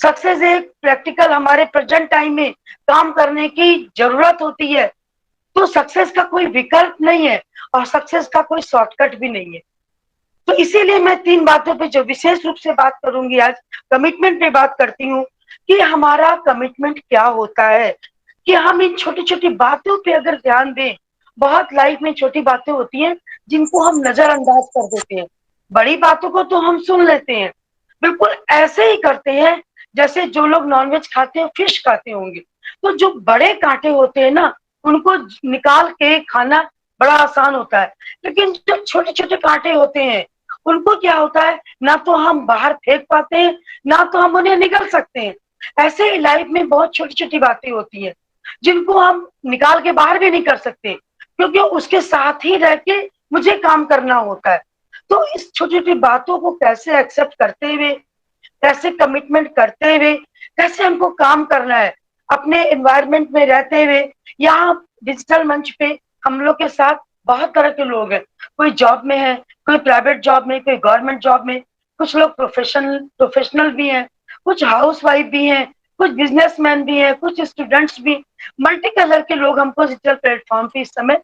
Success एक practical हमारे present time में काम करने की जरूरत होती है। तो सक्सेस का कोई विकल्प नहीं है और सक्सेस का कोई शॉर्टकट भी नहीं है। तो इसीलिए मैं 3 बातों पे जो विशेष रूप से बात करूंगी आज, कमिटमेंट पे बात करती हूँ कि हमारा कमिटमेंट क्या होता है, कि हम इन छोटी-छोटी बातों पे अगर ध्यान दें, बहुत लाइफ में छोटी बातें होती हैं जिनको हम नजरअंदाज कर देते हैं। बड़ी बातों को तो हम सुन लेते हैं, बिल्कुल ऐसे ही करते हैं जैसे जो लोग नॉनवेज खाते हैं, फिश खाते होंगे। तो जो बड़े कांटे होते हैं ना, उनको निकाल के खाना बड़ा आसान होता है, लेकिन जो छोटे-छोटे कांटे होते हैं, उनको क्या होता है, ना तो हम बाहर फेंक पाते हैं, ना तो हम उन्हें निगल सकते हैं। ऐसे ही लाइफ में बहुत छोटी-छोटी बातें होती हैं, जिनको हम निकाल के बाहर भी नहीं कर सकते, क्योंकि उसके साथ ही रह के मुझे काम करना होता है। तो इस छोटी-छोटी बातों को कैसे एक्सेप्ट करते हुए, कैसे कमिटमेंट करते हुए, कैसे हमको काम करना है, अपने एनवायरनमेंट में रहते हुए, यहाँ डिजिटल मंच पे हम लोग के साथ बहुत तरह के लोग हैं। कोई जॉब में है, कोई प्राइवेट जॉब में, कोई गवर्नमेंट जॉब में, कुछ लोग प्रोफेशनल भी हैं, कुछ हाउसवाइफ भी हैं, कुछ बिजनेसमैन भी हैं, कुछ स्टूडेंट्स भी। मल्टी कलर के लोग हमको डिजिटल प्लेटफॉर्म पे इस समय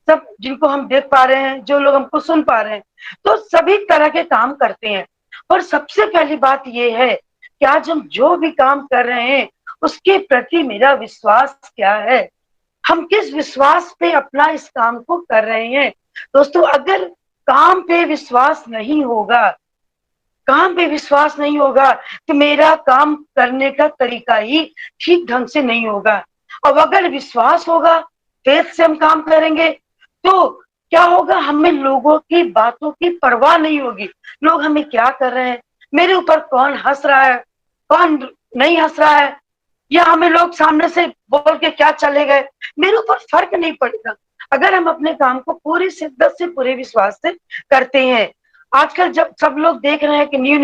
सब जिनको हम देख पा रहे हैं, जो लोग हमको सुन पा रहे हैं, तो सभी तरह के काम करते हैं। और सबसे पहली बात ये है कि आज हम जो भी काम कर रहे हैं, उसके प्रति मेरा विश्वास क्या है, हम किस विश्वास पे अपना इस काम को कर रहे हैं। दोस्तों, अगर काम पे विश्वास नहीं होगा, काम पे विश्वास नहीं होगा, तो मेरा काम करने का तरीका ही ठीक ढंग से नहीं होगा। अब अगर विश्वास होगा, फेथ से हम काम करेंगे, तो क्या होगा, हमें लोगों की बातों की परवाह नहीं होगी। लोग हमें क्या कर रहे हैं, मेरे ऊपर कौन हंस रहा है, कौन नहीं हंस रहा है, या हमें लोग सामने से बोल के क्या चले गए, मेरे ऊपर फर्क नहीं पड़ेगा, अगर हम अपने काम को पूरी शिद्दत से, पूरे विश्वास से करते हैं। आजकल जब सब लोग देख रहे हैं कि न्यू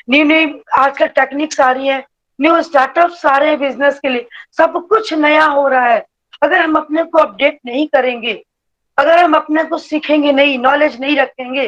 न्यू आजकल टेक्निक्स आ रही है, न्यू स्टार्टअप्स आ रहे हैं बिजनेस के लिए, सब कुछ नया हो रहा है। अगर हम अपने को अपडेट नहीं करेंगे, अगर हम अपने को सीखेंगे नहीं, नॉलेज नहीं रखेंगे,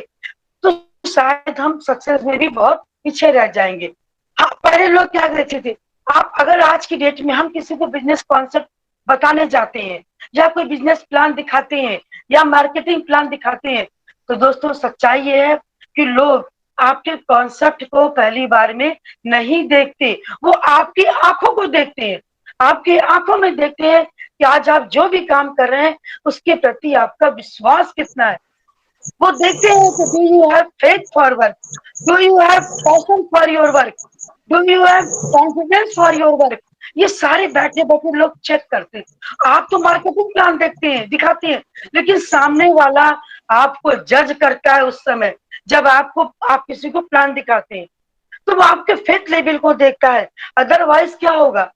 तो शायद हम सक्सेस में भी बहुत पीछे रह जाएंगे। हाँ, पहले लोग क्या कहते थे, आप अगर आज की डेट में हम किसी को बिजनेस कॉन्सेप्ट बताने जाते हैं, या कोई बिजनेस प्लान दिखाते हैं, या मार्केटिंग प्लान दिखाते हैं, तो दोस्तों सच्चाई ये है कि लोग आपके कॉन्सेप्ट को पहली बार में नहीं देखते, वो आपकी आंखों को देखते हैं। आपकी आंखों में देखते हैं कि आज आप जो भी काम कर रहे हैं, उसके प्रति आपका विश्वास कितना है। वो देखते हैं कि do you have faith for work, do you have passion for your work, do you have confidence for your work. ये सारे बैठे बैठे लोग चेक करते हैं। आप तो मार्केटिंग प्लान देखते हैं, दिखाते हैं, लेकिन सामने वाला आपको जज करता है उस समय, जब आप किसी को प्लान दिखाते हैं, तो वो आपके फेथ लेवल को देखता है। अदरवाइज क्या होगा,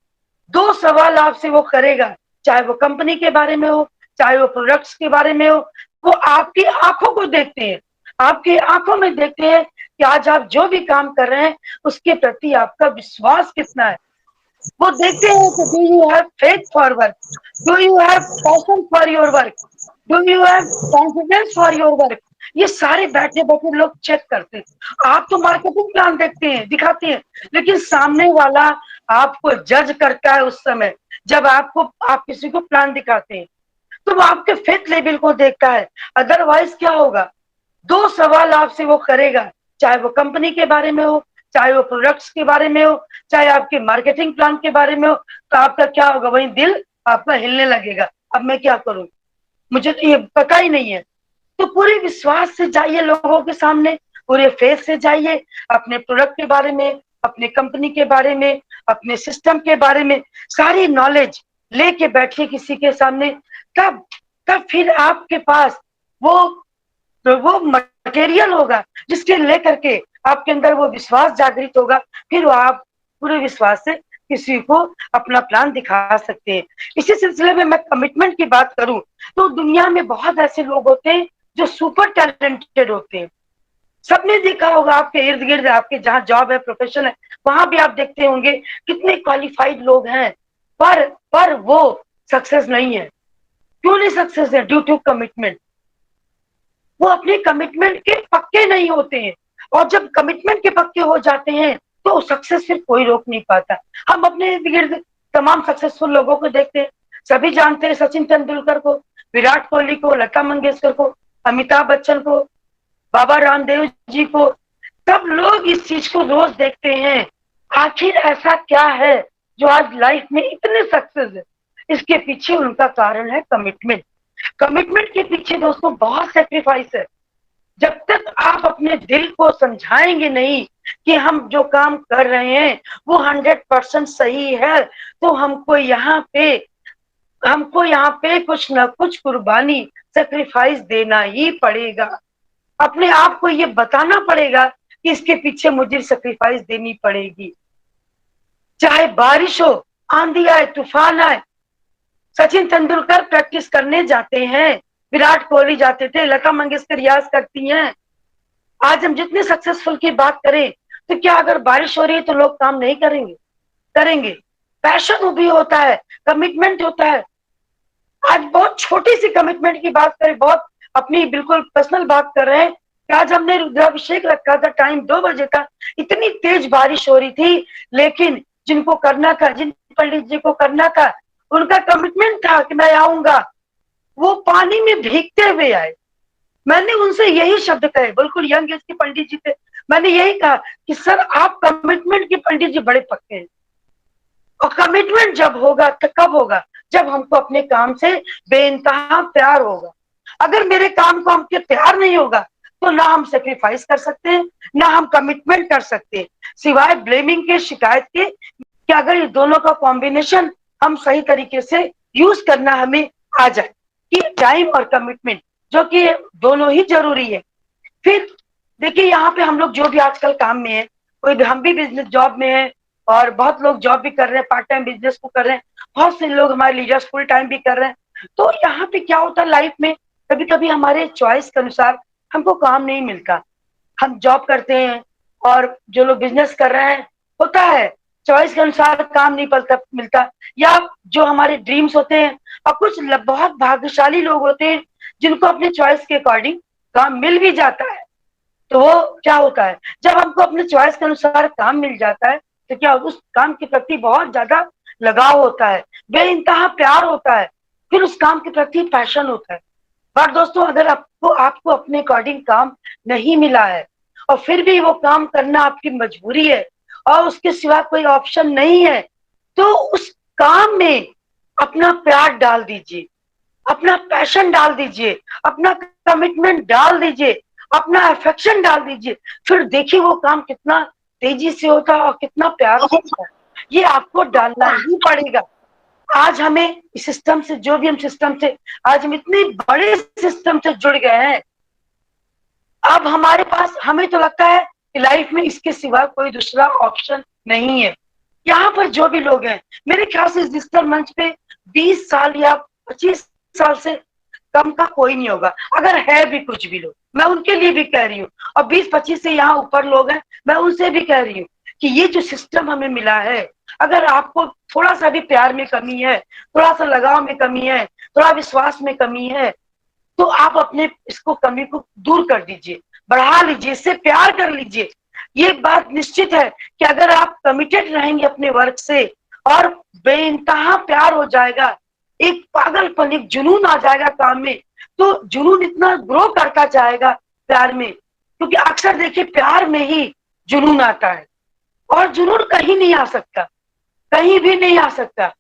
2 सवाल आपसे वो करेगा, चाहे वो कंपनी के बारे में हो, चाहे वो प्रोडक्ट्स के बारे में हो, वो आपकी आंखों को देखते हैं, आपकी आंखों में देखते हैं कि आज आप जो भी काम कर रहे हैं, उसके प्रति आपका विश्वास कितना है। वो देखते हैं कि do you have faith for work, do you have passion for your work, do you have confidence for your work. ये सारे बैठे बैठे लोग चेक करते हैं। आप तो मार्केटिंग प्लान देखते हैं, दिखाते हैं, लेकिन सामने वाला आपको जज करता है उस समय, जब आप किसी को प्लान दिखाते हैं, तो वो आपके फेथ लेवल को देखता है। अदरवाइज क्या होगा, 2 सवाल आपसे वो करेगा, चाहे वो कंपनी के बारे में हो, चाहे वो प्रोडक्ट्स के बारे में हो, चाहे आपके मार्केटिंग प्लान के बारे में हो, तो आपका क्या होगा, वही दिल आपका हिलने लगेगा, अब मैं क्या करूं, मुझे तो ये पता ही नहीं है। तो पूरे विश्वास से जाइए लोगों के सामने, पूरे फेथ से जाइए, अपने प्रोडक्ट के बारे में, अपने कंपनी के बारे में, अपने सिस्टम के बारे में सारी नॉलेज लेके बैठिए किसी के सामने। तब तब फिर आपके पास वो वो मटेरियल होगा जिसके लेकर के आपके अंदर वो विश्वास जागृत होगा, फिर वो आप पूरे विश्वास से किसी को अपना प्लान दिखा सकते हैं। इसी सिलसिले में मैं कमिटमेंट की बात करूं, तो दुनिया में बहुत ऐसे लोग होते हैं जो सुपर टैलेंटेड होते हैं। सबने देखा होगा, आपके इर्द गिर्द, आपके जहाँ जॉब है, प्रोफेशन है, वहां भी आप देखते होंगे कितने क्वालिफाइड लोग हैं, पर वो सक्सेस नहीं है। क्यों नहीं सक्सेस है? Due to commitment. वो अपने कमिटमेंट के पक्के नहीं होते हैं, और जब कमिटमेंट के पक्के हो जाते हैं, तो सक्सेस फिर कोई रोक नहीं पाता। हम अपने इर्द गिर्द तमाम सक्सेसफुल लोगों को देखते हैं, सभी जानते हैं सचिन तेंदुलकर को, विराट कोहली को, लता मंगेशकर को, अमिताभ बच्चन को, बाबा रामदेव जी को। सब लोग इस चीज को रोज देखते हैं, आखिर ऐसा क्या है जो आज लाइफ में इतने सक्सेस है। इसके पीछे उनका कारण है कमिटमेंट। कमिटमेंट के पीछे दोस्तों बहुत सेक्रीफाइस है। जब तक आप अपने दिल को समझाएंगे नहीं कि हम जो काम कर रहे हैं वो 100% सही है, तो हमको यहाँ पे कुछ ना कुछ कुर्बानी, सेक्रीफाइस देना ही पड़ेगा। अपने आप को ये बताना पड़ेगा कि इसके पीछे मुझे सेक्रीफाइस देनी पड़ेगी। चाहे बारिश हो, आंधी आए, तूफान आए, सचिन तेंदुलकर प्रैक्टिस करने जाते हैं, विराट कोहली जाते थे, लता मंगेशकर रियाज करती हैं। आज हम जितने सक्सेसफुल की बात करें, तो क्या अगर बारिश हो रही है तो लोग काम नहीं करेंगे? करेंगे। पैशन भी होता है, कमिटमेंट होता है। आज बहुत छोटी सी कमिटमेंट की बात करें, बहुत अपनी बिल्कुल पर्सनल बात कर रहे हैं कि आज हमने रुद्राभिषेक रखा था, टाइम 2 बजे का, इतनी तेज बारिश हो रही थी, लेकिन जिनको करना था, जिन पंडित जी को करना था, उनका कमिटमेंट था कि मैं आऊंगा, वो पानी में भीगते हुए आए। मैंने उनसे यही शब्द कहे, बिल्कुल यंग एज के पंडित जी थे, मैंने यही कहा कि सर आप कमिटमेंट के पंडित जी बड़े पक्के हैं। और कमिटमेंट जब होगा तो कब होगा? जब हमको अपने काम से बेइंतहा प्यार होगा। अगर मेरे काम को हमके प्यार नहीं होगा तो ना हम सेक्रीफाइस कर सकते हैं, ना हम कमिटमेंट कर सकते हैं, सिवाय ब्लेमिंग के, शिकायत के। कि अगर ये दोनों का कॉम्बिनेशन हम सही तरीके से यूज करना हमें आ जाए, कि टाइम और कमिटमेंट, जो कि दोनों ही जरूरी है। फिर देखिए, यहाँ पे हम लोग जो भी आजकल काम में है, कोई हम भी बिजनेस जॉब में है, और बहुत लोग जॉब भी कर रहे हैं, पार्ट टाइम बिजनेस को कर रहे हैं, बहुत से लोग हमारे लीडर्स फुल टाइम भी कर रहे हैं। तो यहाँ पे क्या होता है लाइफ में, कभी कभी हमारे चॉइस के अनुसार हमको काम नहीं मिलता। हम जॉब करते हैं और जो लोग बिजनेस कर रहे हैं, होता है चॉइस के अनुसार काम नहीं मिलता, या जो हमारे ड्रीम्स होते हैं। और कुछ बहुत भाग्यशाली लोग होते हैं जिनको अपने चॉइस के अकॉर्डिंग काम मिल भी जाता है। तो वो क्या होता है, जब हमको अपने चॉइस के अनुसार काम मिल जाता है, तो क्या उस काम के प्रति बहुत ज्यादा लगाव होता है, बेइंतहा प्यार होता है, फिर उस काम के प्रति पैशन होता है। पर दोस्तों, अगर आपको अपने अकॉर्डिंग काम नहीं मिला है, और फिर भी वो काम करना आपकी मजबूरी है, और उसके सिवा कोई ऑप्शन नहीं है, तो उस काम में अपना प्यार डाल दीजिए, अपना पैशन डाल दीजिए, अपना कमिटमेंट डाल दीजिए, अपना अफेक्शन डाल दीजिए। फिर देखिए वो काम कितना तेजी से होता है और कितना प्यार से होता है। ये आपको डालना ही पड़ेगा। आज हमें इस सिस्टम से, जो भी हम सिस्टम से, आज हम इतने बड़े सिस्टम से जुड़ गए हैं, अब हमारे पास, हमें तो लगता है कि लाइफ में इसके सिवा कोई दूसरा ऑप्शन नहीं है। यहाँ पर जो भी लोग हैं, मेरे ख्याल से इस डिजिटल मंच पे 20 साल या 25 साल से कम का कोई नहीं होगा। अगर है भी कुछ भी लोग, मैं उनके लिए भी कह रही हूँ, और 20-25 से यहाँ ऊपर लोग हैं, मैं उनसे भी कह रही हूँ कि ये जो सिस्टम हमें मिला है, अगर आपको थोड़ा सा भी प्यार में कमी है, थोड़ा सा लगाव में कमी है, थोड़ा विश्वास में कमी है, तो आप अपने इसको, कमी को दूर कर दीजिए, बढ़ा लीजिए, इससे प्यार कर लीजिए। ये बात निश्चित है कि अगर आप कमिटेड रहेंगे अपने वर्क से, और बेइंतहा प्यार हो जाएगा, एक पागलपन, एक जुनून आ जाएगा काम में, तो जुनून इतना ग्रो करता जाएगा प्यार में। क्योंकि अक्सर देखिए, प्यार में ही जुनून आता है, और जुनून कहीं नहीं आ सकता, कहीं भी नहीं आ सकता।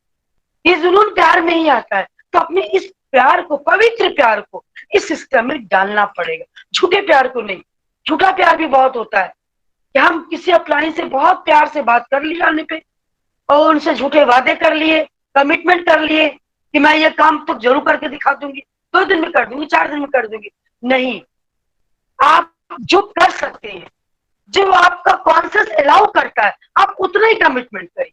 ये जुनून प्यार में ही आता है। तो अपने इस प्यार को, पवित्र प्यार को इस सिस्टम में डालना पड़ेगा, झूठे प्यार को नहीं। झूठा प्यार भी बहुत होता है कि हम किसी अपलाइन से बहुत प्यार से बात कर ली जाने पे, और उनसे झूठे वादे कर लिए, कमिटमेंट कर लिए कि मैं ये काम तो जरूर करके दिखा दूंगी, 2 दिन में कर दूंगी, 4 दिन में कर दूंगी। नहीं, आप जो कर सकते हैं, जो आपका कॉन्शियस अलाउ करता है, आप उतना ही कमिटमेंट करिए।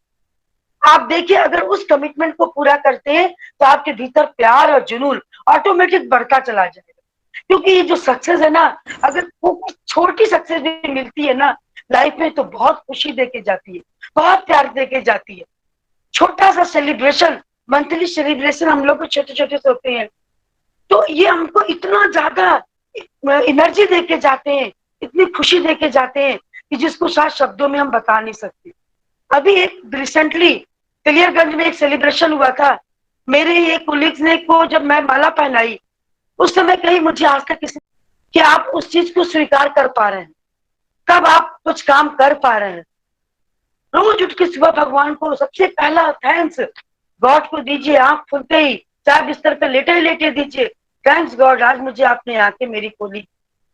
आप देखिए, अगर उस कमिटमेंट को पूरा करते हैं तो आपके भीतर प्यार और जुनून ऑटोमेटिक बढ़ता चला जाएगा। क्योंकि ये जो सक्सेस है ना, अगर वो छोटी सक्सेस भी मिलती है ना लाइफ में, तो बहुत खुशी देके जाती है, बहुत प्यार देके जाती है। छोटा सा सेलिब्रेशन, मंथली सेलिब्रेशन हम लोग को छोटे छोटे से होते हैं, तो ये हमको इतना ज्यादा एनर्जी देके जाते हैं, इतनी खुशी देके जाते हैं कि जिसको शायद शब्दों में हम बता नहीं सकते। अभी एक रिसेंटली कलियरगंज में एक सेलिब्रेशन हुआ था, मेरे एक कोलीग्स ने को जब मैं माला पहनाई, उस समय कहीं मुझे आज तक किसी कि आप उस चीज को स्वीकार कर पा रहे हैं, कब आप कुछ काम कर पा रहे हैं। रोज उठ के सुबह भगवान को सबसे पहला थैंक्स गॉड को दीजिए, आंख खुलते ही चाहे बिस्तर पर लेटे ही लेटे दीजिए, थैंक्स गॉड आज मुझे आपने आके मेरी खोली,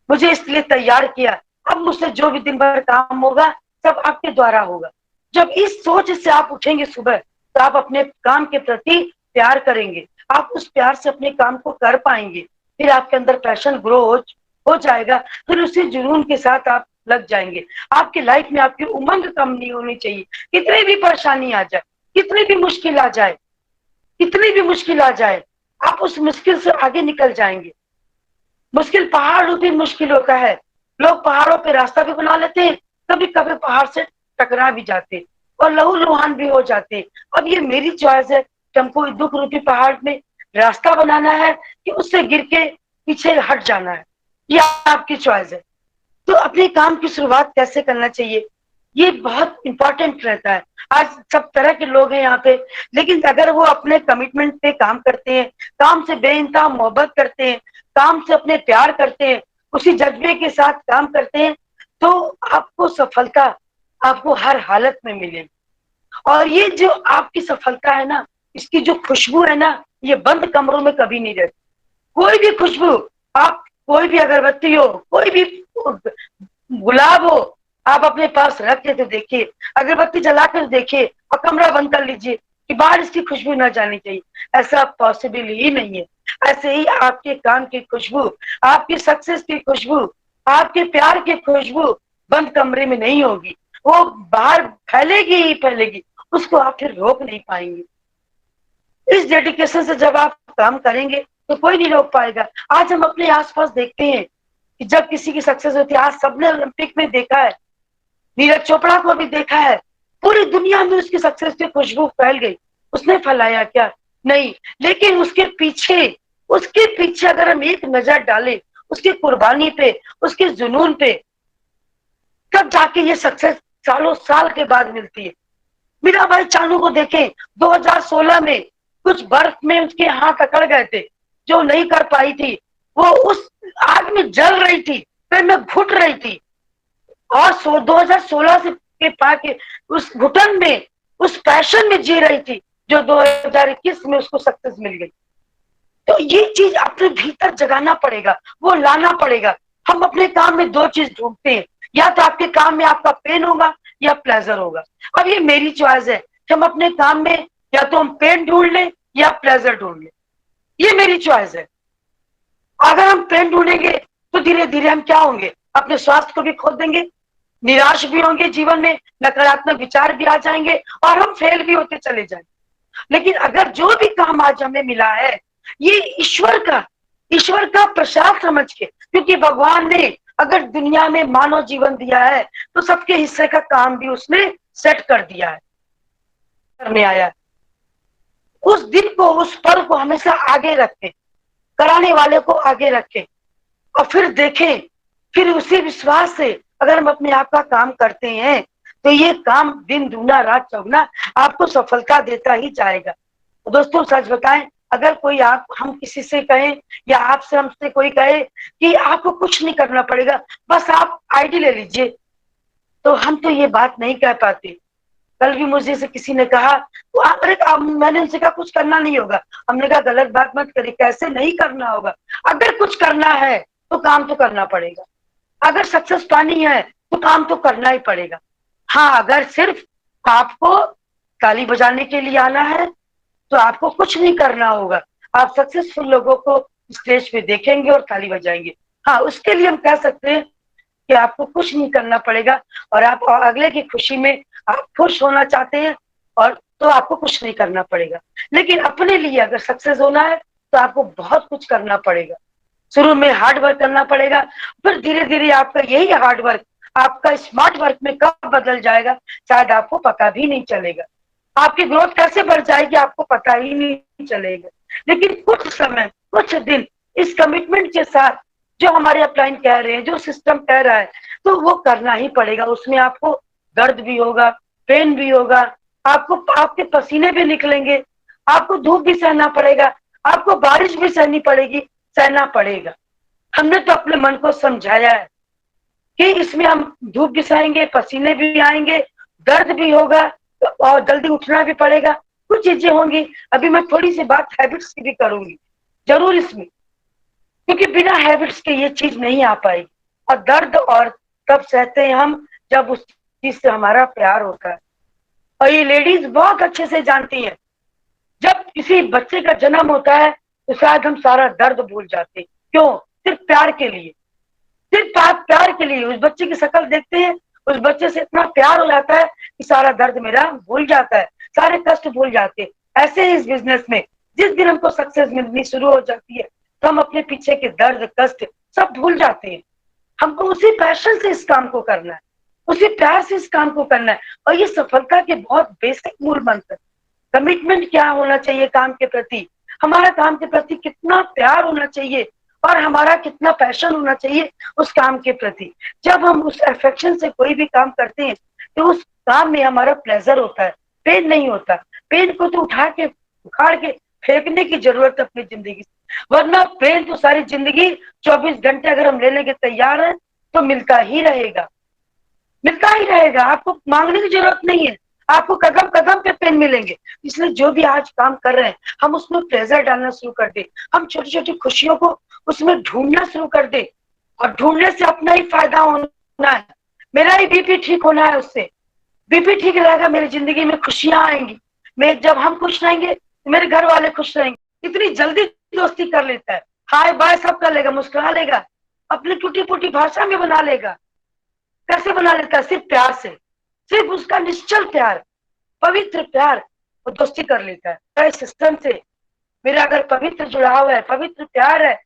मुझे इसलिए तैयार किया, अब मुझसे जो भी दिन भर काम होगा सब आपके द्वारा होगा। जब इस सोच से आप उठेंगे सुबह, तो आप अपने काम के प्रति प्यार करेंगे, आप उस प्यार से अपने काम को कर पाएंगे, फिर आपके अंदर पैशन ग्रो हो जाएगा, फिर उसी जुनून के साथ आप लग जाएंगे। आपकी लाइफ में आपकी उमंग कम नहीं होनी चाहिए, कितनी भी परेशानी आ जाए, कितनी भी मुश्किल आ जाए, कितनी भी मुश्किल आ जाए, आप उस मुश्किल से आगे निकल जाएंगे। मुश्किल पहाड़ भी मुश्किल होता है, लोग पहाड़ों पे रास्ता भी बना लेते हैं, कभी कभी पहाड़ से टकरा भी जाते हैं और लहूलुहान भी हो जाते हैं। अब ये मेरी चॉइस है कि हमको दुख रूपी पहाड़ में रास्ता बनाना है कि उससे गिर के पीछे हट जाना है, ये आपकी चॉइस है। तो अपने काम की शुरुआत कैसे करना चाहिए, ये बहुत इंपॉर्टेंट रहता है। आज सब तरह के लोग हैं यहाँ पे, लेकिन अगर वो अपने कमिटमेंट पे काम करते हैं, काम से बेइंतहा मोहब्बत करते हैं, काम से अपने प्यार करते हैं, उसी जज्बे के साथ काम करते हैं, तो आपको सफलता आपको हर हालत में मिलेगी। और ये जो आपकी सफलता है ना, इसकी जो खुशबू है ना, ये बंद कमरों में कभी नहीं रहती। कोई भी खुशबू, आप कोई भी अगरबत्ती हो, कोई भी गुलाब हो, आप अपने पास रख के तो देखिए, अगरबत्ती जला कर देखिए और कमरा बंद कर लीजिए कि बाहर इसकी खुशबू ना जानी चाहिए, ऐसा पॉसिबल ही नहीं है। ऐसे ही आपके काम की खुशबू, आपकी सक्सेस की खुशबू, आपके प्यार की खुशबू बंद कमरे में नहीं होगी, वो बाहर फैलेगी ही फैलेगी, उसको आप फिर रोक नहीं पाएंगे। इस डेडिकेशन से जब आप काम करेंगे तो कोई नहीं रोक पाएगा। आज हम अपने आसपास देखते हैं कि जब किसी की सक्सेस होती है, आज सबने ओलंपिक में देखा है, नीरज चोपड़ा को भी देखा है, पूरी दुनिया में उसकी सक्सेस की खुशबू फैल गई। उसने फैलाया क्या? नहीं, लेकिन उसके पीछे अगर हम एक नजर डालें, उसकी कुर्बानी पे, उसके जुनून पे, तब जाके ये सक्सेस सालों साल के बाद मिलती है। मीराबाई चानू को देखें, 2016 में कुछ बर्फ में उसके हाथ अकड़ गए थे, जो नहीं कर पाई थी, वो उस आग में जल रही थी, फिर में घुट रही थी, और 2016 से के पाके उस घुटन में, उस पैशन में जी रही थी, जो 2021 में उसको सक्सेस मिल गई। तो ये चीज अपने भीतर जगाना पड़ेगा, वो लाना पड़ेगा। हम अपने काम में दो चीज ढूंढते हैं, या तो आपके काम में आपका पेन होगा या प्लेजर होगा। अब ये मेरी चॉइस है कि हम अपने काम में या तो हम पेन ढूंढ लें या प्लेजर ढूंढ लें, ये मेरी चॉइस है। अगर हम पेन ढूंढेंगे तो धीरे धीरे हम क्या होंगे, अपने स्वास्थ्य को भी खो देंगे, निराश भी होंगे, जीवन में नकारात्मक विचार भी आ जाएंगे और हम फेल भी होते चले जाएंगे। लेकिन अगर जो भी काम आज हमें मिला है, ये ईश्वर का प्रसाद समझ के, क्योंकि भगवान ने अगर दुनिया में मानव जीवन दिया है तो सबके हिस्से का काम भी उसने सेट कर दिया है, करने आया है। उस दिन को, उस पल को हमेशा आगे रखें, कराने वाले को आगे रखें और फिर देखें, फिर उसी विश्वास से अगर हम अपने आप का काम करते हैं तो ये काम दिन दूना रात चौगुना आपको सफलता देता ही जाएगा। तो दोस्तों सच बताएं, अगर कोई हम किसी से कहें या आपसे हमसे कोई कहे कि आपको कुछ नहीं करना पड़ेगा, बस आप आईडी ले लीजिए, तो हम तो ये बात नहीं कह पाते। कल भी मुझे से किसी ने कहा, तो अरे मैंने उनसे कहा कुछ करना नहीं होगा। हमने कहा गलत बात मत करिए, कैसे नहीं करना होगा, अगर कुछ करना है तो काम तो करना पड़ेगा, अगर सक्सेस पानी है तो काम तो करना ही पड़ेगा। हाँ, अगर सिर्फ आपको ताली बजाने के लिए आना है तो आपको कुछ नहीं करना होगा, आप सक्सेसफुल लोगों को स्टेज पे देखेंगे और ताली बजाएंगे। हाँ, उसके लिए हम कह सकते हैं कि आपको कुछ नहीं करना पड़ेगा, और आप अगले की खुशी में आप खुश होना चाहते हैं और तो आपको कुछ नहीं करना पड़ेगा। लेकिन अपने लिए अगर सक्सेस होना है तो आपको बहुत कुछ करना पड़ेगा। शुरू में हार्ड वर्क करना पड़ेगा, फिर धीरे धीरे आपका यही हार्ड वर्क आपका स्मार्ट वर्क में कब बदल जाएगा शायद आपको पता भी नहीं चलेगा। आपकी ग्रोथ कैसे बढ़ जाएगी आपको पता ही नहीं चलेगा। लेकिन कुछ समय, कुछ दिन इस कमिटमेंट के साथ जो हमारे अपलाइन कह रहे हैं, जो सिस्टम कह रहा है, तो वो करना ही पड़ेगा। उसमें आपको दर्द भी होगा, पेन भी होगा, आपको आपके पसीने भी निकलेंगे, आपको धूप भी सहना पड़ेगा, आपको बारिश भी सहनी पड़ेगी, सहना पड़ेगा। हमने तो अपने मन को समझाया है कि इसमें हम धूप भी सहेंगे, पसीने भी आएंगे, दर्द भी होगा, और जल्दी उठना भी पड़ेगा, कुछ चीजें होंगी। अभी मैं थोड़ी सी बात हैबिट्स की भी करूंगी जरूर इसमें, क्योंकि बिना हैबिट्स के ये चीज नहीं आ पाएगी। और दर्द और तब सहते हैं हम जब उस चीज से हमारा प्यार होता है। और ये लेडीज बहुत अच्छे से जानती हैं, जब किसी बच्चे का जन्म होता है तो शायद हम सारा दर्द भूल जाते हैं। क्यों? सिर्फ प्यार के लिए, सिर्फ आप प्यार के लिए उस बच्चे की शक्ल देखते हैं, उस बच्चे से इतना प्यार हो जाता है कि सारा दर्द मेरा भूल जाता है, सारे कष्ट भूल जाते हैं। ऐसे ही इस बिजनेस में जिस दिन हमको सक्सेस मिलनी शुरू हो जाती है तो हम अपने पीछे के दर्द कष्ट सब भूल जाते हैं। हमको उसी पैशन से इस काम को करना है, उसी प्यार से इस काम को करना है। और ये सफलता के बहुत बेसिक मूल मंत्र। कमिटमेंट क्या होना चाहिए काम के प्रति, हमारा काम के प्रति कितना प्यार होना चाहिए, और हमारा कितना पैशन होना चाहिए उस काम के प्रति। जब हम उस अफेक्शन से कोई भी काम करते हैं तो उस काम में हमारा प्लेजर होता है, पेन नहीं होता। पेन को तो उठा के उखाड़ के फेंकने की जरूरत है अपनी जिंदगी से, वरना पेन तो सारी जिंदगी 24 घंटे अगर हम लेने के तैयार हैं तो मिलता ही रहेगा, मिलता ही रहेगा। आपको मांगने की जरूरत नहीं है, आपको कदम कदम पे पेन मिलेंगे। इसलिए जो भी आज काम कर रहे हैं हम उसमें प्लेजर डालना शुरू कर दे, हम छोटी छोटी खुशियों को उसमें ढूंढना शुरू कर दे। और ढूंढने से अपना ही फायदा होना है, मेरा ही बीपी ठीक होना है उससे। बीपी ठीक रहेगा, मेरी जिंदगी में खुशियां आएंगी। मैं जब हम खुश रहेंगे तो मेरे घर वाले खुश रहेंगे। इतनी जल्दी दोस्ती कर लेता है, हाय बाय सब कर लेगा, मुस्कुरा लेगा, अपनी टूटी फूटी भाषा में बना लेगा। कैसे बना लेता है? सिर्फ प्यार से, सिर्फ उसका निश्चल प्यार, पवित्र प्यार, वो दोस्ती कर लेता है। सिस्टम से मेरा अगर पवित्र जुड़ाव है, पवित्र प्यार है,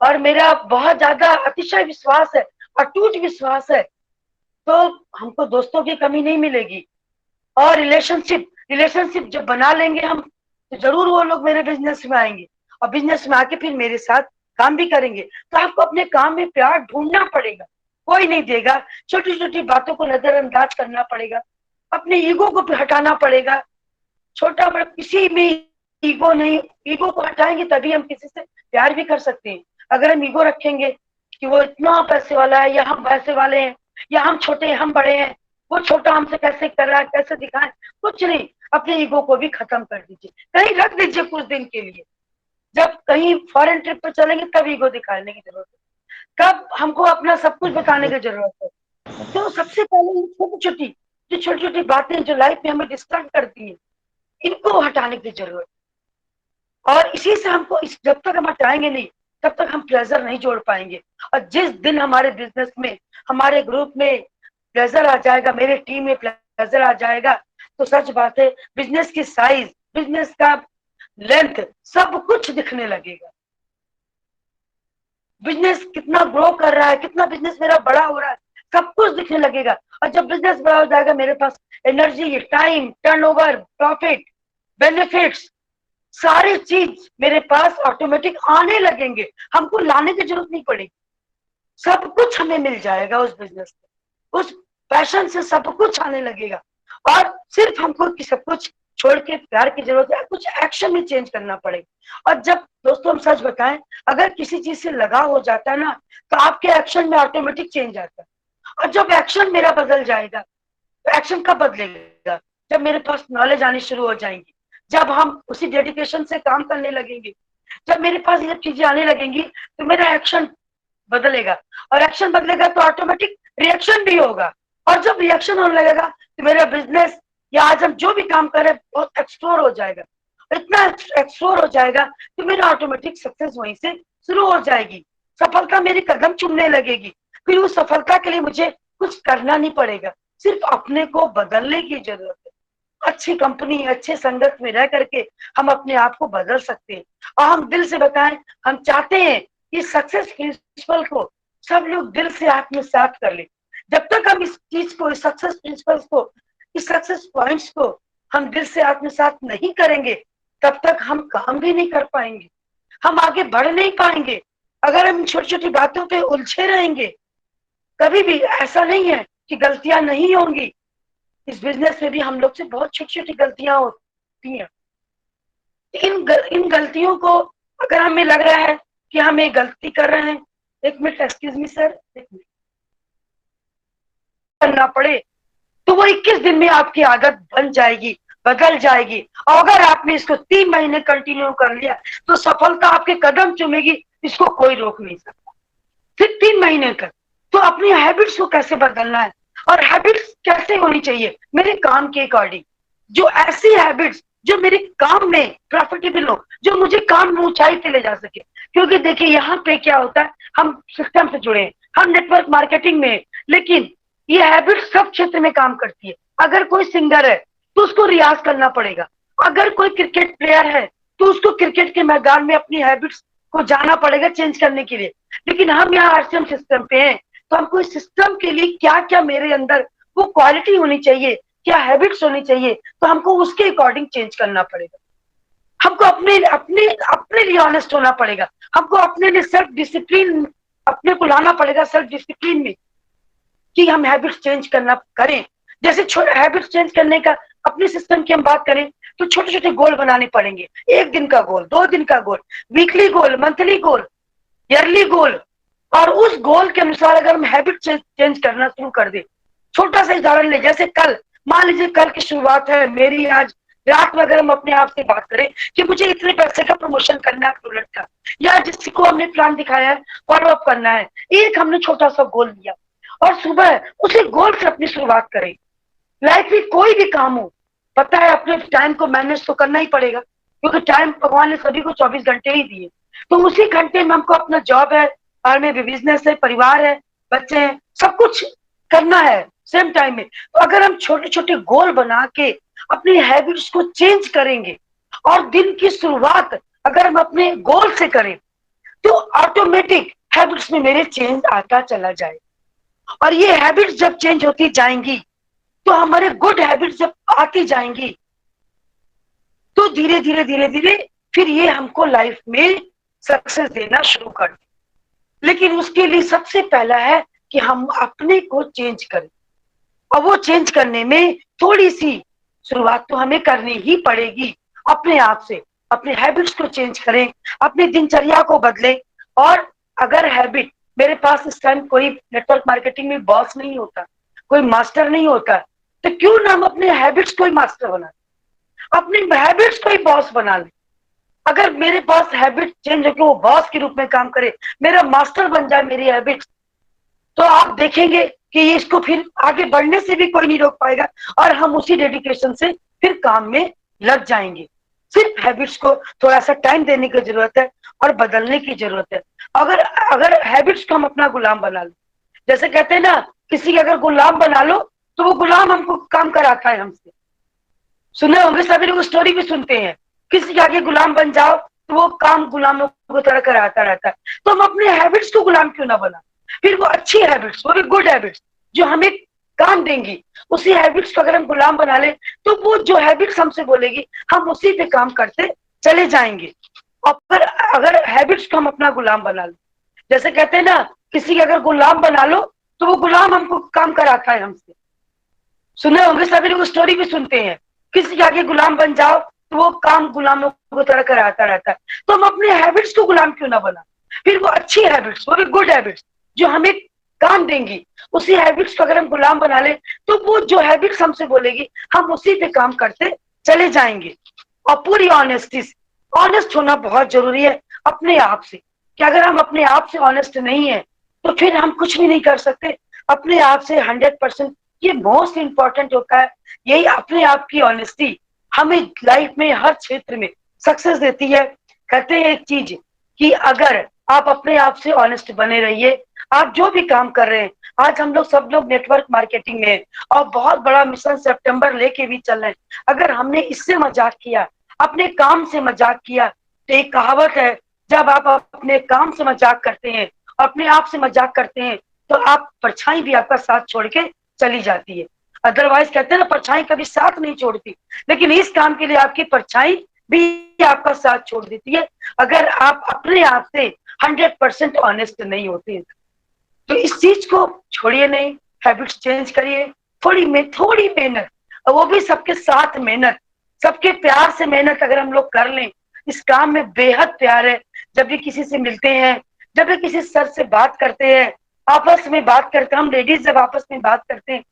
और मेरा बहुत ज्यादा अतिशय विश्वास है, अटूट विश्वास है, तो हमको दोस्तों की कमी नहीं मिलेगी। और रिलेशनशिप जब बना लेंगे हम तो जरूर वो लोग मेरे बिजनेस में आएंगे, और बिजनेस में आके फिर मेरे साथ काम भी करेंगे। तो आपको अपने काम में प्यार ढूंढना पड़ेगा, कोई नहीं देगा। छोटी छोटी बातों को नजरअंदाज करना पड़ेगा, अपने ईगो को हटाना पड़ेगा। छोटा बड़ा किसी में ईगो नहीं, ईगो को हटाएंगे तभी हम किसी से प्यार भी कर सकते हैं। अगर हम ईगो रखेंगे कि वो इतना पैसे वाला है या हम पैसे वाले हैं, या हम छोटे हैं हम बड़े हैं, वो छोटा हमसे कैसे कर रहा है, कैसे दिखाएं, कुछ नहीं। अपने ईगो को भी खत्म कर दीजिए, कहीं रख दीजिए कुछ दिन के लिए। जब कहीं फॉरेन ट्रिप पे चलेंगे तब ईगो दिखाने की जरूरत है, कब हमको अपना सब कुछ बताने की जरूरत है। तो सबसे पहले छोटी छोटी बातें जो लाइफ में हमें डिस्टर्ब करती हैं, इनको हटाने की जरूरत है। और इसी से हमको जब तक हम हटाएंगे नहीं तब तक हम प्लेजर नहीं जोड़ पाएंगे। और जिस दिन हमारे बिजनेस में, हमारे ग्रुप में प्लेजर आ जाएगा, मेरे टीम में प्लेजर आ जाएगा, तो सच बात है बिजनेस की साइज, बिजनेस का लेंथ, सब कुछ दिखने लगेगा। बिजनेस कितना ग्रो कर रहा है, कितना बिजनेस मेरा बड़ा हो रहा है, सब कुछ दिखने लगेगा। और जब बिजनेस बड़ा हो जाएगा मेरे पास energy, time, turnover, profit, benefits, सारी चीज मेरे पास ऑटोमेटिक आने लगेंगे, हमको लाने की जरूरत नहीं पड़ेगी। सब कुछ हमें मिल जाएगा उस बिजनेस में, उस पैशन से सब कुछ आने लगेगा। और सिर्फ हमको कि सब कुछ छोड़ के प्यार की जरूरत है, कुछ एक्शन में चेंज करना पड़ेगा। और जब दोस्तों हम सच बताएं, अगर किसी चीज से लगाव हो जाता है ना तो आपके एक्शन में ऑटोमेटिक चेंज आता है। और जब एक्शन मेरा बदल जाएगा, तो एक्शन कब बदलेगा? जब मेरे पास नॉलेज आनी शुरू हो जाएंगी, जब हम उसी डेडिकेशन से काम करने लगेंगे, जब मेरे पास ये चीजें आने लगेंगी तो मेरा एक्शन बदलेगा। और एक्शन बदलेगा तो ऑटोमेटिक रिएक्शन भी होगा। और जब रिएक्शन होने लगेगा तो मेरा बिजनेस या आज हम जो भी काम करें बहुत एक्सप्लोर हो जाएगा। इतना एक्सप्लोर हो जाएगा तो मेरा ऑटोमेटिक सक्सेस वहीं से शुरू हो जाएगी, सफलता मेरी कदम चूमने लगेगी। फिर उस सफलता के लिए मुझे कुछ करना नहीं पड़ेगा, सिर्फ अपने को बदलने की जरूरत है। अच्छी कंपनी, अच्छे संगत में रह करके हम अपने आप को बदल सकते हैं। और हम दिल से बताएं, हम चाहते हैं कि सक्सेस प्रिंसिपल को सब लोग दिल से आत्मसात कर ले। जब तक हम इस चीज को, इस सक्सेस प्रिंसिपल्स को, इस सक्सेस पॉइंट्स को हम दिल से आत्मसात नहीं करेंगे तब तक हम काम भी नहीं कर पाएंगे, हम आगे बढ़ नहीं पाएंगे। अगर हम छोटी छोटी बातों पे उलझे रहेंगे, कभी भी ऐसा नहीं है कि गलतियां नहीं होंगी। इस बिजनेस में भी हम लोग से बहुत छोटी छोटी गलतियां होती हैं। इन गलतियों को अगर हमें लग रहा है कि हम एक गलती कर रहे हैं, एक मिनट एक्सक्यूज मी सर, एक मिनट, करना पड़े, तो वो 21 दिन में आपकी आदत बन जाएगी, बदल जाएगी। और अगर आपने इसको 3 महीने कंटिन्यू कर लिया तो सफलता आपके कदम चूमेगी, इसको कोई रोक नहीं सकता। फिर 3 महीने तक तो अपनी हैबिट्स को कैसे बदलना है, और हैबिट्स कैसे होनी चाहिए मेरे काम के अकॉर्डिंग। जो ऐसी हैबिट्स जो मेरे काम में प्रॉफिटेबल हो, जो मुझे काम में ऊंचाई पे ले जा सके। क्योंकि देखिए यहाँ पे क्या होता है, हम सिस्टम से जुड़े हैं, हम नेटवर्क मार्केटिंग में है, लेकिन ये हैबिट सब क्षेत्र में काम करती है। अगर कोई सिंगर है तो उसको रियाज करना पड़ेगा, अगर कोई क्रिकेट प्लेयर है तो उसको क्रिकेट के मैदान में अपनी हैबिट्स को जाना पड़ेगा चेंज करने के लिए। लेकिन हम यहाँ आरसीएम सिस्टम पे हैं, तो हमको इस सिस्टम के लिए क्या क्या मेरे अंदर वो क्वालिटी होनी चाहिए, क्या हैबिट्स होनी चाहिए, तो हमको उसके अकॉर्डिंग चेंज करना पड़ेगा। हमको अपने अपने अपने लिए ऑनेस्ट होना पड़ेगा, हमको अपने लिए सेल्फ डिसिप्लिन अपने को लाना पड़ेगा, सेल्फ डिसिप्लिन में, कि हम हैबिट्स चेंज करना करें। जैसे हैबिट्स चेंज करने का अपने सिस्टम की हम बात करें तो छोटे छोटे गोल बनाने पड़ेंगे। 1 दिन का गोल, 2 दिन का गोल, वीकली गोल, मंथली गोल, ईयरली गोल। और उस गोल के अनुसार अगर हम हैबिट चेंज करना शुरू कर दे। छोटा सा उदाहरण ले, जैसे कल, मान लीजिए कल की शुरुआत है मेरी, आज रात में अगर हम अपने आप से बात करें कि मुझे इतने पैसे का प्रमोशन करना है प्रोडक्ट का, या जिसको हमने प्लान दिखाया है फॉलो अप करना है, एक हमने छोटा सा गोल लिया और सुबह उसी गोल से अपनी शुरुआत करें। लाइफ में कोई भी काम हो, पता है अपने टाइम को मैनेज तो करना ही पड़ेगा, क्योंकि टाइम भगवान ने सभी को 24 घंटे ही दिए। तो उसी घंटे में हमको अपना जॉब है, और में भी बिजनेस है, परिवार है, बच्चे हैं, सब कुछ करना है सेम टाइम में। तो अगर हम छोटे छोटे गोल बना के अपनी हैबिट्स को चेंज करेंगे, और दिन की शुरुआत अगर हम अपने गोल से करें, तो ऑटोमेटिक हैबिट्स में मेरे चेंज आता चला जाए। और ये हैबिट्स जब चेंज होती जाएंगी, तो हमारे गुड हैबिट्स जब आती जाएंगी, तो धीरे धीरे धीरे धीरे फिर ये हमको लाइफ में सक्सेस देना शुरू कर दे। लेकिन उसके लिए सबसे पहला है कि हम अपने को चेंज करें, और वो चेंज करने में थोड़ी सी शुरुआत तो हमें करनी ही पड़ेगी अपने आप से। अपने हैबिट्स को चेंज करें, अपनी दिनचर्या को बदलें। और अगर हैबिट, मेरे पास इस टाइम कोई नेटवर्क मार्केटिंग में बॉस नहीं होता, कोई मास्टर नहीं होता, तो क्यों ना हम अपने हैबिट्स को ही मास्टर बना, अपनी हैबिट्स को ही बॉस बना ले। अगर मेरे पास हैबिट चेंज हो कि वो बॉस के रूप में काम करे, मेरा मास्टर बन जाए मेरी हैबिट्स, तो आप देखेंगे कि इसको फिर आगे बढ़ने से भी कोई नहीं रोक पाएगा, और हम उसी डेडिकेशन से फिर काम में लग जाएंगे। सिर्फ हैबिट्स को थोड़ा सा टाइम देने की जरूरत है और बदलने की जरूरत है। अगर अगर हैबिट्स को हम अपना गुलाम बना लो, जैसे कहते हैं ना, किसी का अगर गुलाम बना लो तो वो गुलाम हमको काम कराता है हमसे। सुने होंगे सभी लोग, स्टोरी भी सुनते हैं, किसी के आगे गुलाम बन जाओ तो वो काम गुलामों को तरह कराता रहता है। तो हम अपने हैबिट्स को गुलाम क्यों ना बना, फिर वो अच्छी हैबिट्स, वो भी गुड हैबिट्स जो हमें काम देंगी, उसी हैबिट्स को अगर हम गुलाम बना ले, तो वो जो हैबिट्स हमसे बोलेगी हम उसी पे काम करते चले जाएंगे। और फिर अगर हैबिट्स को हम अपना गुलाम बना लो, जैसे कहते हैं ना, किसी के अगर गुलाम बना लो तो वो गुलाम हमको काम कराता है हमसे। सुने होंगे सभी लोग, स्टोरी भी सुनते हैं, किसी के आगे गुलाम बन जाओ तो वो काम गुलामों को तरह कराता रहता है। तो हम अपने हैबिट्स को गुलाम क्यों ना बना, फिर वो अच्छी हैबिट्स, वो भी गुड हैबिट्स जो हमें काम देंगी, उसी हैबिट्स को अगर हम गुलाम बना ले, तो वो जो हैबिट्स हमसे बोलेगी हम उसी पे काम करते चले जाएंगे। और पूरी ऑनेस्टी से, ऑनेस्ट होना बहुत जरूरी है अपने आप से, कि अगर हम अपने आप से ऑनेस्ट नहीं है तो फिर हम कुछ भी नहीं कर सकते। अपने आप से 100% ये मोस्ट इंपॉर्टेंट होता है। यही अपने आप की ऑनेस्टी हमें लाइफ में हर क्षेत्र में सक्सेस देती है। कहते हैं एक चीज, कि अगर आप अपने आप से ऑनेस्ट बने रहिए, आप जो भी काम कर रहे हैं, आज हम लोग सब लोग नेटवर्क मार्केटिंग में और बहुत बड़ा मिशन सितंबर लेके भी चल रहे हैं, अगर हमने इससे मजाक किया, अपने काम से मजाक किया, तो एक कहावत है, जब आप अपने काम से मजाक करते हैं, अपने आप से मजाक करते हैं, तो आप परछाई भी आपका साथ छोड़ के चली जाती है। अदरवाइज कहते हैं ना, परछाई कभी साथ नहीं छोड़ती, लेकिन इस काम के लिए आपकी परछाई भी आपका साथ छोड़ देती है अगर आप अपने आप से 100% ऑनेस्ट नहीं होते। तो इस चीज को छोड़िए नहीं, हैबिट्स चेंज करिए, थोड़ी मेहनत, और वो भी सबके साथ मेहनत, सबके प्यार से मेहनत अगर हम लोग कर लें। इस काम में बेहद प्यार है। जब भी किसी से मिलते हैं, जब भी किसी सर से बात करते हैं, आपस में बात करते हैं, हम लेडीज जब आपस में बात करते हैं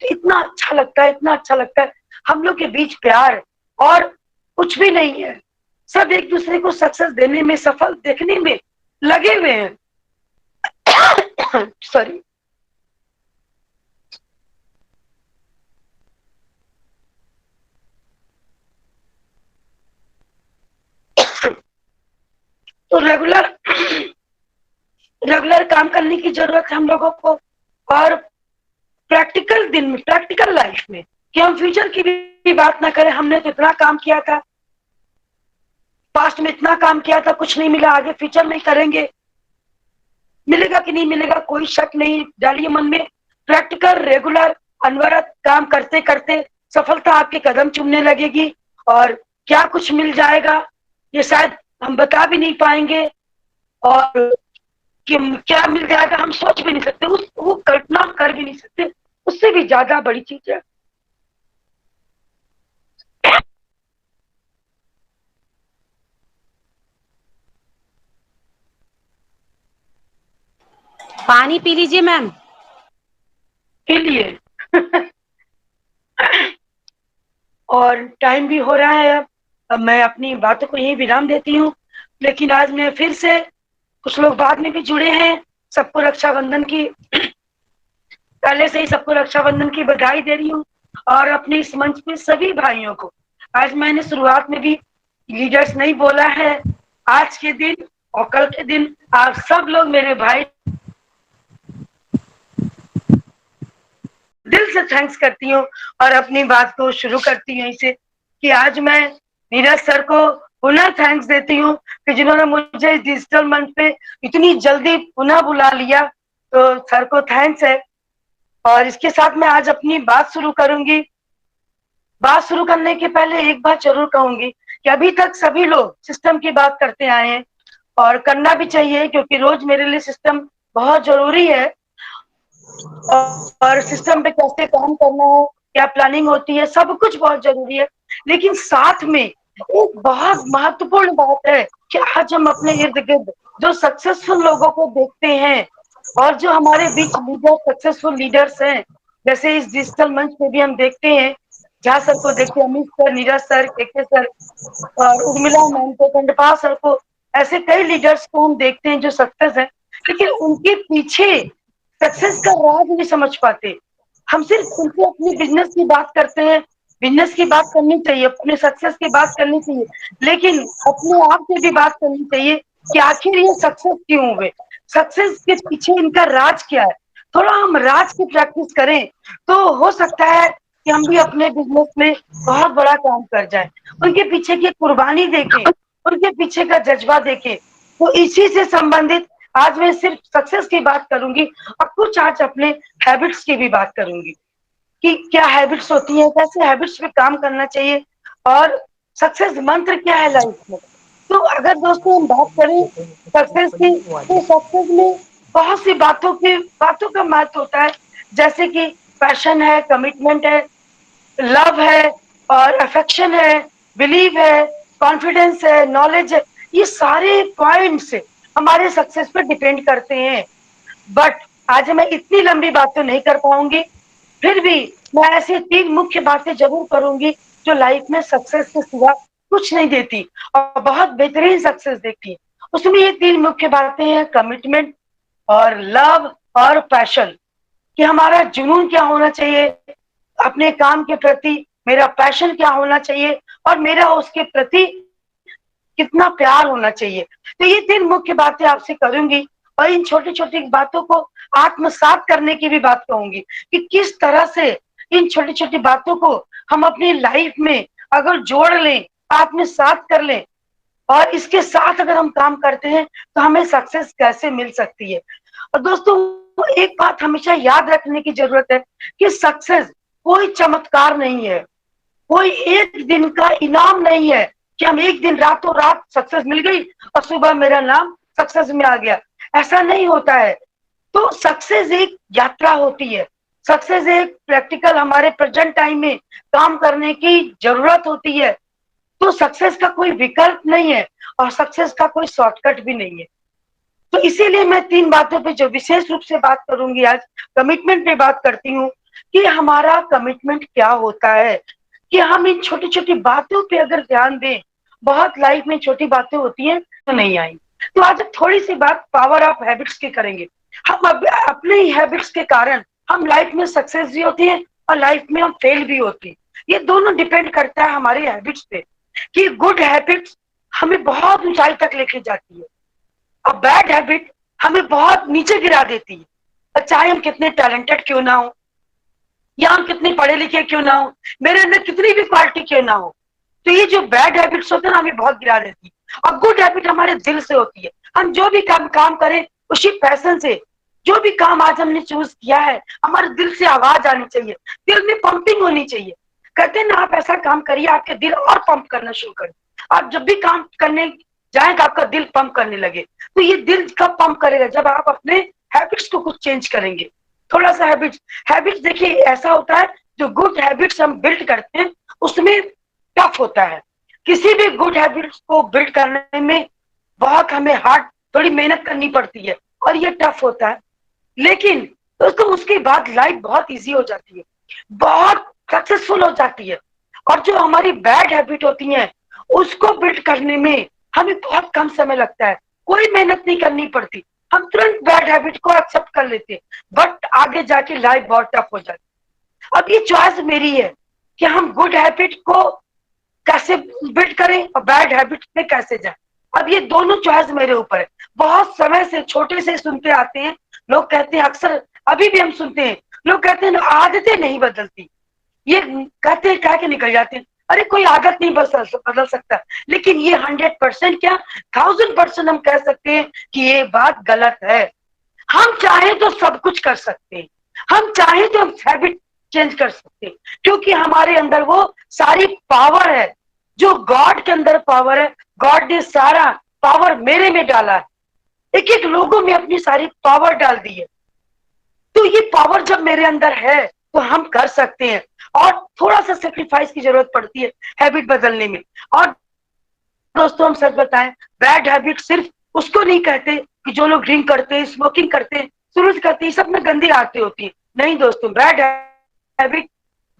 तो इतना अच्छा लगता है, इतना अच्छा लगता है। हम लोग के बीच प्यार और कुछ भी नहीं है, सब एक दूसरे को सक्सेस देने में, सफल देखने में लगे हुए हैं। सॉरी। तो रेगुलर रेगुलर काम करने की जरूरत है हम लोगों को, और प्रैक्टिकल दिन में, प्रैक्टिकल लाइफ में, कि हम फ्यूचर की भी बात ना करें। हमने तो इतना काम किया था, पास्ट में इतना काम किया था, कुछ नहीं मिला, आगे फ्यूचर में करेंगे, मिलेगा कि नहीं मिलेगा कोई शक नहीं, डालिए मन में। प्रैक्टिकल, रेगुलर, अनवरत काम करते करते सफलता आपके कदम चूमने लगेगी। और क्या कुछ मिल जाएगा ये शायद हम बता भी नहीं पाएंगे, और कि क्या मिल जाएगा हम सोच भी नहीं सकते, उस वो कल्पना कर भी नहीं सकते। उससे भी ज्यादा बड़ी चीज है। पानी पी लीजिए मैम। के लिए और टाइम भी हो रहा है अब मैं अपनी बातों को यही विराम देती हूँ। लेकिन आज मैं फिर से, कुछ लोग बाद में भी जुड़े हैं, सबको रक्षाबंधन की, पहले से ही सबको रक्षाबंधन की बधाई दे रही हूँ। और अपने इस मंच पे सभी भाइयों को, आज मैंने शुरुआत में भी लीडर्स नहीं बोला है, आज के दिन और कल के दिन आप सब लोग मेरे भाई, दिल से थैंक्स करती हूँ। और अपनी बात को शुरू करती हूँ इसे, कि आज मैं नीरज सर को पुनः थैंक्स देती हूँ कि जिन्होंने मुझे इस डिजिटल मंच पे इतनी जल्दी पुनः बुला लिया। तो सर को थैंक्स है। और इसके साथ मैं आज अपनी बात शुरू करूंगी। बात शुरू करने के पहले एक बात जरूर कहूंगी कि अभी तक सभी लोग सिस्टम की बात करते आए हैं, और करना भी चाहिए, क्योंकि रोज मेरे लिए सिस्टम बहुत जरूरी है। और सिस्टम पे कैसे काम करना है, क्या प्लानिंग होती है, सब कुछ बहुत जरूरी है। लेकिन साथ में एक बहुत महत्वपूर्ण बात है कि आज हम अपने इर्द गिर्द जो सक्सेसफुल लोगों को देखते हैं, और जो हमारे बीच लीडर, सक्सेसफुल लीडर्स हैं, जैसे इस डिजिटल मंच पे भी हम देखते हैं, झा सर को देखते हैं, अमित सर, नीरज सर, के सर, और उर्मिला मैम को, खंडपाल सर को, ऐसे कई लीडर्स को हम देखते हैं जो सक्सेस है। लेकिन उनके पीछे सक्सेस का राज नहीं समझ पाते। हम सिर्फ उनसे अपनी बिजनेस की बात करते हैं, बिजनेस की बात करनी चाहिए, अपने सक्सेस की बात करनी चाहिए, लेकिन अपने आप से भी बात करनी चाहिए कि आखिर ये सक्सेस क्यों हुए, सक्सेस के पीछे इनका राज क्या है। थोड़ा हम राज की प्रैक्टिस करें तो हो सकता है कि हम भी अपने बिजनेस में बहुत बड़ा काम कर जाए। उनके पीछे की कुर्बानी देखें, उनके पीछे का जज्बा देखें। तो इसी से संबंधित आज मैं सिर्फ सक्सेस की बात करूंगी, और कुछ आज अपने हैबिट्स की भी बात करूंगी कि क्या हैबिट्स होती हैं, कैसे हैबिट्स पे काम करना चाहिए, और सक्सेस मंत्र क्या है लाइफ में। तो अगर दोस्तों हम बात करें सक्सेस की, तो सक्सेस में बहुत सी बातों का महत्व होता है, जैसे कि पैशन है, कमिटमेंट है, लव है, और अफेक्शन है, बिलीव है, कॉन्फिडेंस है, नॉलेज है। ये सारे पॉइंट्स हमारे सक्सेस पे डिपेंड करते हैं। बट आज मैं इतनी लंबी बात तो नहीं कर पाऊंगी, फिर भी मैं ऐसी 3 मुख्य बातें जरूर करूंगी जो लाइफ में सक्सेस के सिवा कुछ नहीं देती और बहुत बेहतरीन सक्सेस देती है। उसमें ये 3 मुख्य बातें हैं, कमिटमेंट और लव और पैशन। कि हमारा जुनून क्या होना चाहिए अपने काम के प्रति, मेरा पैशन क्या होना चाहिए, और मेरा उसके प्रति कितना प्यार होना चाहिए। तो ये 3 मुख्य बातें आपसे करूंगी, और इन छोटी छोटी बातों को आत्मसात करने की भी बात कहूंगी कि किस तरह से इन छोटी छोटी बातों को हम अपनी लाइफ में अगर जोड़ लें, आत्मसात कर लें, और इसके साथ अगर हम काम करते हैं तो हमें सक्सेस कैसे मिल सकती है। और दोस्तों, एक बात हमेशा याद रखने की जरूरत है कि सक्सेस कोई चमत्कार नहीं है, कोई एक दिन का इनाम नहीं है, कि हम एक दिन रातों रात सक्सेस मिल गई और सुबह मेरा नाम सक्सेस में आ गया। ऐसा नहीं होता है। तो सक्सेस एक यात्रा होती है। सक्सेस एक प्रैक्टिकल हमारे प्रेजेंट टाइम में काम करने की जरूरत होती है। तो सक्सेस का कोई विकल्प नहीं है और सक्सेस का कोई शॉर्टकट भी नहीं है। तो इसीलिए मैं 3 बातों पे जो विशेष रूप से बात करूंगी आज, कमिटमेंट पे बात करती हूँ कि हमारा कमिटमेंट क्या होता है, कि हम इन छोटी छोटी बातों पे अगर ध्यान दें, बहुत लाइफ में छोटी बातें होती हैं तो नहीं आई। तो आज थोड़ी सी बात पावर ऑफ हैबिट्स की करेंगे। हम अपने ही हैबिट्स के कारण हम लाइफ में सक्सेस भी होती है और लाइफ में हम फेल भी होती है। ये दोनों डिपेंड करता है हमारे हैबिट्स पे, कि गुड हैबिट्स हमें बहुत ऊंचाई तक लेके जाती है और बैड हैबिट हमें बहुत नीचे गिरा देती है। और चाहे हम कितने टैलेंटेड क्यों ना हो, या हम कितने पढ़े लिखे क्यों ना हो, मेरे अंदर कितनी भी क्वालिटी क्यों ना हो, तो ये जो बैड हैबिट्स होते हैं ना, हमें बहुत गिरा देती है। और गुड हैबिट हमारे दिल से होती है। हम जो भी काम करें उसी पैशन से, जो भी काम आज हमने चूज किया है, हमारे दिल से आवाज आनी चाहिए, दिल में पंपिंग होनी चाहिए। कहते हैं ना, आप ऐसा काम करिए आपके दिल और पंप करना शुरू कर। आप जब भी काम करने जाएगा आपका दिल पंप करने लगे। तो ये दिल कब पंप करेगा? जब आप अपने हैबिट्स को कुछ चेंज करेंगे। थोड़ा सा हैबिट्स देखिए ऐसा होता है, जो गुड हैबिट्स हम बिल्ड करते हैं उसमें टफ होता है। किसी भी गुड हैबिट्स को बिल्ड करने में बहुत हमें हार्ड थोड़ी मेहनत करनी पड़ती है और ये टफ होता है। लेकिन दोस्तों उसके बाद लाइफ बहुत इजी हो जाती है, बहुत सक्सेसफुल हो जाती है। और जो हमारी बैड हैबिट होती है उसको बिल्ड करने में हमें बहुत कम समय लगता है, कोई मेहनत नहीं करनी पड़ती। हम तुरंत बैड हैबिट को एक्सेप्ट कर लेते हैं, बट आगे जाके लाइफ बहुत टफ हो जाती है। अब ये चॉइस मेरी है कि हम गुड हैबिट को कैसे बिल्ड करें और बैड हैबिट में कैसे जाए। अब ये दोनों चॉइस मेरे ऊपर है। बहुत समय से छोटे से सुनते आते हैं, लोग कहते हैं, अक्सर अभी भी हम सुनते हैं, लोग कहते हैं आदतें नहीं बदलती। ये कहते हैं कह के निकल जाते हैं, अरे कोई आदत नहीं बदल सकता। लेकिन ये 100% क्या 1000% हम कह सकते हैं कि ये बात गलत है। हम चाहे तो सब कुछ कर सकते हैं, हम चाहे तो हम हैबिट चेंज कर सकते हैं, क्योंकि हमारे अंदर वो सारी पावर है जो गॉड के अंदर पावर है। गॉड ने सारा पावर मेरे में डाला है, एक एक लोगों में अपनी सारी पावर डाल दी है। तो ये पावर जब मेरे अंदर है तो हम कर सकते हैं। और थोड़ा सा सेक्रीफाइस की जरूरत पड़ती है हैबिट बदलने में। और दोस्तों हम सच बताएं, बैड हैबिट सिर्फ उसको नहीं कहते कि जो लोग ड्रिंक करते हैं, स्मोकिंग करते हैं, सुरूज करते हैं, सब में गंदी आदतें होती है। नहीं दोस्तों, बैड हैबिट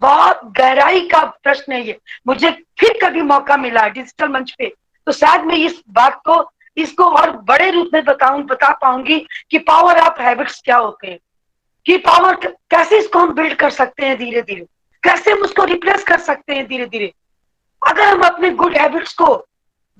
बहुत गहराई का प्रश्न है ये। मुझे फिर कभी मौका मिला डिजिटल मंच पे तो शायद मैं इस बात को इसको और बड़े रूप में बता पाऊंगी कि पावर ऑफ हैबिट्स क्या होते हैं, कि पावर कैसे इसको हम बिल्ड कर सकते हैं धीरे धीरे, कैसे हम उसको रिप्लेस कर सकते हैं धीरे धीरे। अगर हम अपने गुड हैबिट्स को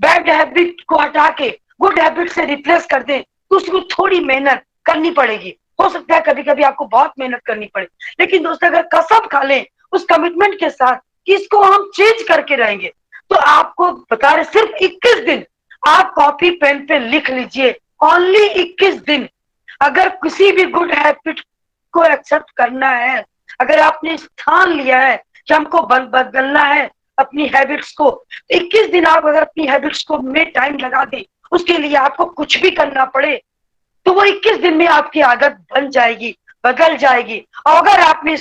बैड हैबिट को हटा के गुड हैबिट से रिप्लेस कर दें तो उसमें थोड़ी मेहनत करनी पड़ेगी। हो सकता है कभी कभी आपको बहुत मेहनत करनी पड़े, लेकिन दोस्तों अगर कसम खा लें उस कमिटमेंट के साथ कि इसको हम चेंज करके रहेंगे, तो आपको बता रहे सिर्फ 21 दिन आप कॉपी पेन पे लिख लीजिए, ओनली 21 दिन। अगर किसी भी गुड हैबिट को एक्सेप्ट करना है, अगर आपने ठान लिया है कि हमको बदलना है अपनी हैबिट्स को, 21 दिन आप अगर अपनी हैबिट्स को में टाइम लगा दें, उसके लिए आपको कुछ भी करना पड़े, तो वो 21 दिन में आपकी आदत बन जाएगी, बदल जाएगी। और अगर आपने